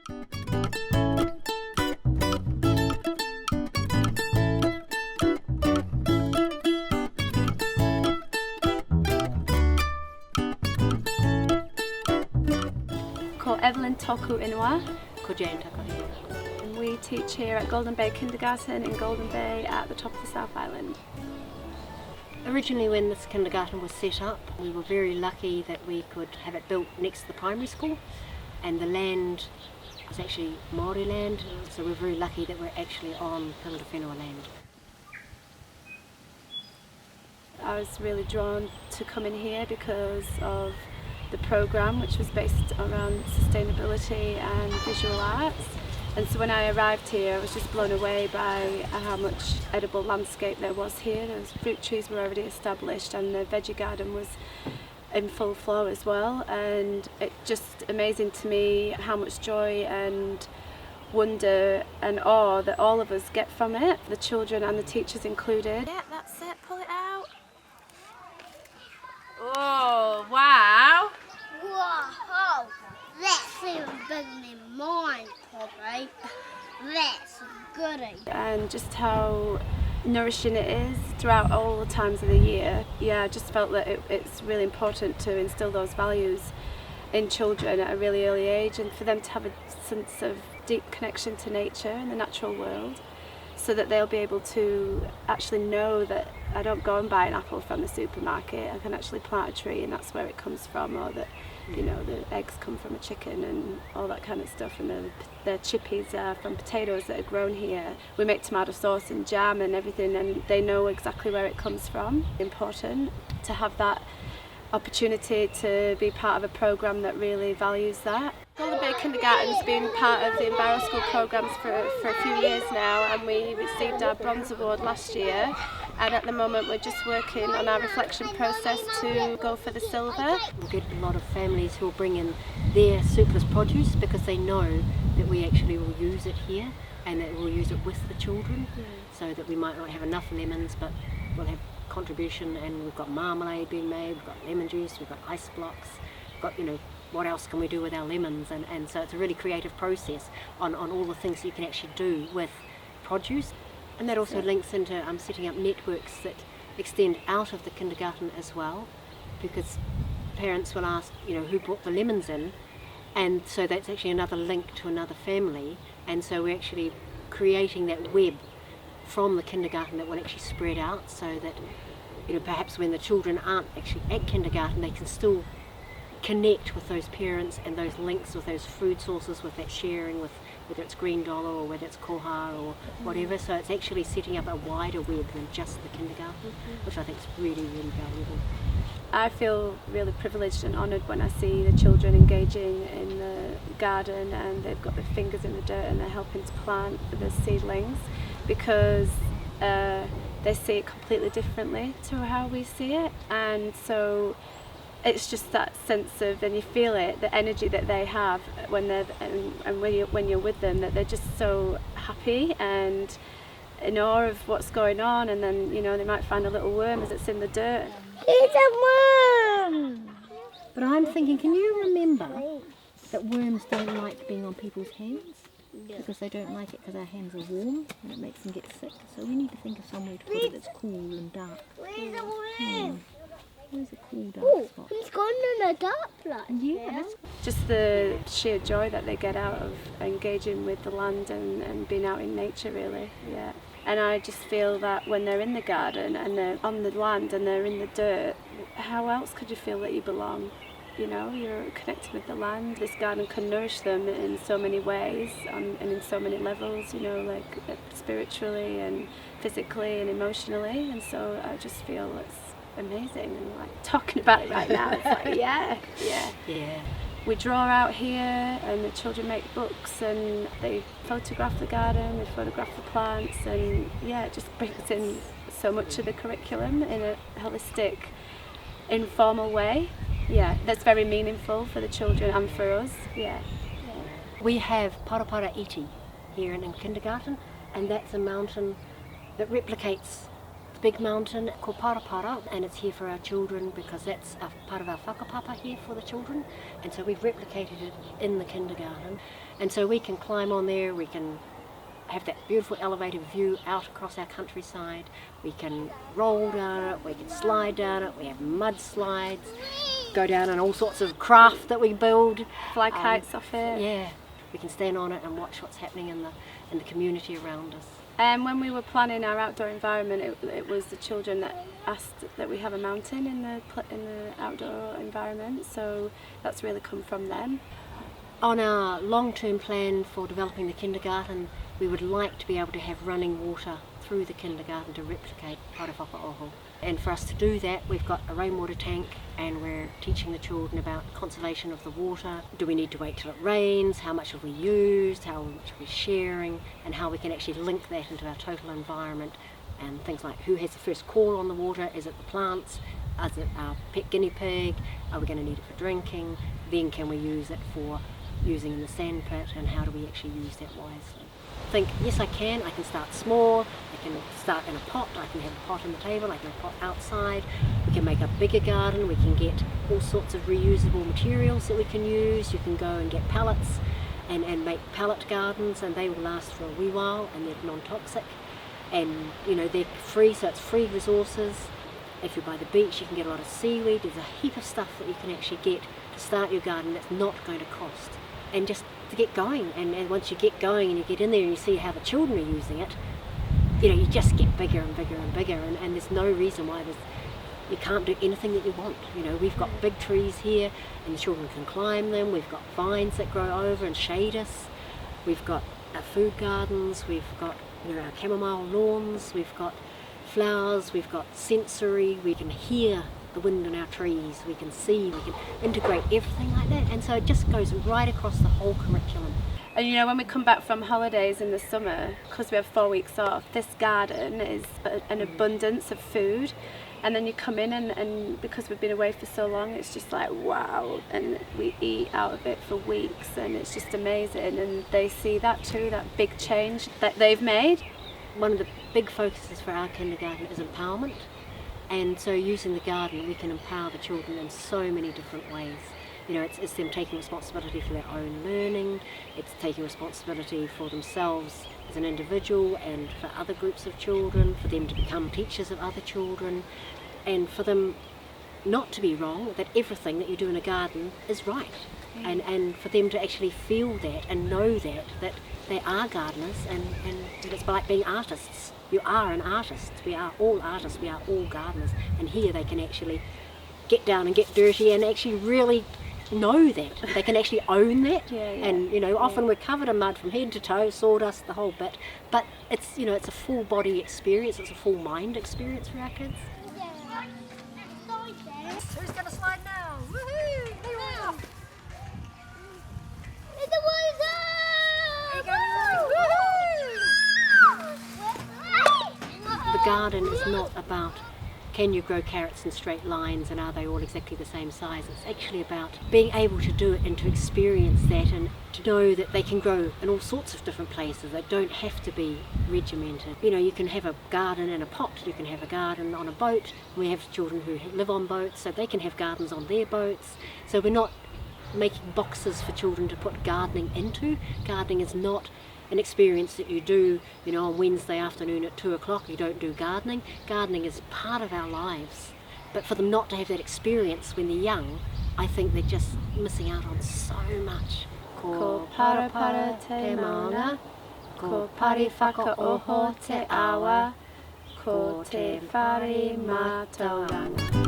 Called Evelyn Toku Inua. Ko Jane Takahiro. We teach here at Golden Bay Kindergarten in Golden Bay at the top of the South Island. Originally, when this kindergarten was set up, we were very lucky that we could have it built next to the primary school, and the land was actually Māori land, so we're very lucky that we're actually on Pilota Whenua land. I was really drawn to coming here because of the programme, which was based around sustainability and visual arts. And so when I arrived here, I was just blown away by how much edible landscape there was here. Those fruit trees were already established and the veggie garden was in full flow as well. And it's just amazing to me how much joy and wonder and awe that all of us get from it, the children and the teachers included. Yeah, that's it, pull it out. Oh, wow! Whoa, that's even bigger than mine, Poppy. That's goody. And just how nourishing it is throughout all the times of the year. Yeah, I just felt that it's really important to instill those values in children at a really early age, and for them to have a sense of deep connection to nature and the natural world, so that they'll be able to actually know that I don't go and buy an apple from the supermarket, I can actually plant a tree and that's where it comes from, or that, you know, the eggs come from a chicken and all that kind of stuff, and the chippies are from potatoes that are grown here. We make tomato sauce and jam and everything, and they know exactly where it comes from. Important to have that opportunity to be part of a programme that really values that. Golden Bay Kindergarten's been part of the Enviro School programmes for a few years now, and we received our Bronze Award last year, and at the moment we're just working on our reflection process to go for the Silver. We'll get a lot of families who will bring in their surplus produce because they know that we actually will use it here and that we'll use it with the children, so that we might not have enough lemons but we'll have contribution, and we've got marmalade being made, we've got lemon juice, we've got ice blocks, we've got, you know, what else can we do with our lemons, and so it's a really creative process on all the things you can actually do with produce. And that also links into setting up networks that extend out of the kindergarten as well, because parents will ask, you know, who brought the lemons in, and so that's actually another link to another family, and so we're actually creating that web from the kindergarten that will actually spread out, so that, you know, perhaps when the children aren't actually at kindergarten, they can still connect with those parents and those links with those food sources, with that sharing, with whether it's Green Dollar or whether it's Koha or whatever. So it's actually setting up a wider web than just the kindergarten, which I think is really, really valuable. I feel really privileged and honoured when I see the children engaging in the garden and they've got their fingers in the dirt and they're helping to plant the seedlings, because they see it completely differently to how we see it, and so it's just that sense of, and you feel it, the energy that they have when they're and when you're with them, that they're just so happy and in awe of what's going on, and then, you know, they might find a little worm as it's in the dirt. It's a worm! But I'm thinking, can you remember that worms don't like being on people's hands? Because they don't like it because our hands are warm and it makes them get sick. So we need to think of somewhere to put it that's cool and dark. Where's the worm? Where's a cool dark spot? He's gone in a dark place. Yeah. Just the sheer joy that they get out of engaging with the land and being out in nature, really. Yeah. And I just feel that when they're in the garden and they're on the land and they're in the dirt, how else could you feel that you belong? You know, you're connected with the land. This garden can nourish them in so many ways, and in so many levels, you know, like spiritually and physically and emotionally. And so I just feel it's amazing, and like talking about it right now, it's like, yeah. We draw out here and the children make books and they photograph the garden, they photograph the plants, and yeah, it just brings in so much of the curriculum in a holistic, informal way. Yeah, that's very meaningful for the children and for us. Yeah. We have Parapara Iti here in kindergarten, and that's a mountain that replicates the big mountain called Parapara, and it's here for our children because that's part of our whakapapa here for the children, and so we've replicated it in the kindergarten, and so we can climb on there, we can have that beautiful elevated view out across our countryside, we can roll down it, we can slide down it, we have mud slides, go down on all sorts of craft that we build. Fly kites off it. Yeah, we can stand on it and watch what's happening in the community around us. When we were planning our outdoor environment, it was the children that asked that we have a mountain in the outdoor environment, so that's really come from them. On our long-term plan for developing the kindergarten, we would like to be able to have running water through the kindergarten to replicate Parewhakaoho. And for us to do that, we've got a rainwater tank, and we're teaching the children about conservation of the water. Do we need to wait till it rains? How much have we used? How much are we sharing? And how we can actually link that into our total environment. And things like who has the first call on the water? Is it the plants? Is it our pet guinea pig? Are we going to need it for drinking? Then can we use it for using in the sand pit? And how do we actually use that wisely? Think, yes, I can start small, I can start in a pot, I can have a pot on the table, I can have a pot outside, we can make a bigger garden, we can get all sorts of reusable materials that we can use. You can go and get pallets and make pallet gardens, and they will last for a wee while, and they're non-toxic, and you know, they're free, so it's free resources. If you're by the beach, you can get a lot of seaweed. There's a heap of stuff that you can actually get to start your garden that's not going to cost, and just to get going. And once you get going and you get in there and you see how the children are using it, you know, you just get bigger and bigger and bigger, and there's no reason why you can't do anything that you want. You know, we've got big trees here and the children can climb them. We've got vines that grow over and shade us. We've got our food gardens, we've got, you know, our chamomile lawns, we've got flowers, we've got sensory, we can hear the wind in our trees, we can see, we can integrate everything like that, and so it just goes right across the whole curriculum. And you know, when we come back from holidays in the summer, because we have 4 weeks off, this garden is an abundance of food, and then you come in and because we've been away for so long, it's just like wow, and we eat out of it for weeks, and it's just amazing, and they see that too, that big change that they've made. One of the big focuses for our kindergarten is empowerment. And so using the garden, we can empower the children in so many different ways. You know, it's them taking responsibility for their own learning, it's taking responsibility for themselves as an individual and for other groups of children, for them to become teachers of other children, and for them not to be wrong, that everything that you do in a garden is right. And for them to actually feel that and know that they are gardeners, and it's like being artists. You are an artist. We are all artists. We are all gardeners. And here they can actually get down and get dirty and actually really know that. They can actually own that. And you know, often we're covered in mud from head to toe, sawdust, the whole bit. But it's, you know, it's a full body experience. It's a full mind experience for our kids. Who's going to slide now? Woohoo! The garden is not about can you grow carrots in straight lines and are they all exactly the same size. It's actually about being able to do it and to experience that and to know that they can grow in all sorts of different places. They don't have to be regimented. You know, you can have a garden in a pot, you can have a garden on a boat. We have children who live on boats, so they can have gardens on their boats. So we're not making boxes for children to put gardening into. Gardening is not an experience that you do, you know, on Wednesday afternoon at 2 o'clock. You don't do gardening. Gardening is part of our lives. But for them not to have that experience when they're young, I think they're just missing out on so much. Ko parapara te maunga, ko pari whakaoho te awa, ko te whare mātauranga.